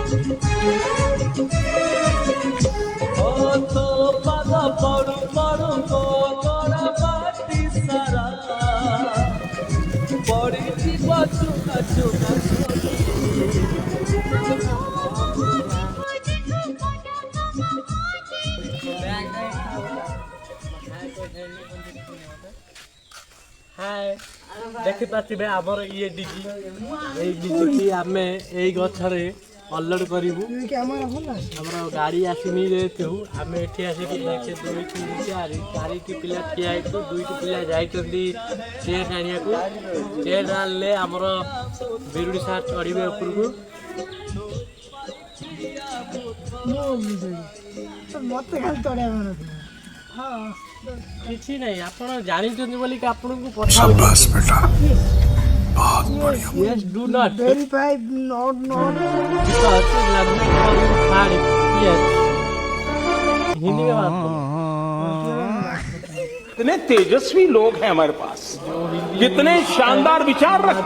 ओ तो पद पड़ू पड़ू को तोरा बाटी सारा पड़ी जीवा चुका चुका हाय देखि पाथिबे हमर ये डीजी ए डीजी की आमे एई गछरे अलड करिवु हमर गाड़ी आसिनी जेतु आमे एठी आसी कि देखे 2 3 4 चारिटी पिला ठिया हेतु दुईटी पिला जाइतंदी से कानिया को से डालले हमर बिरुडी सार चढ़िबे ऊपर को मत खाली चढ़िया मन हां किछि नहीं आपण जानि जंदी बोली कि आपण को पठा शाबाश बेटा बहुत बढ़िया yes do not verify not because लगने फॉर यू खाड़ी यस हिंदी में बात करो इतने तेजस्वी लोग हैं हमारे पास, कितने शानदार विचार रखते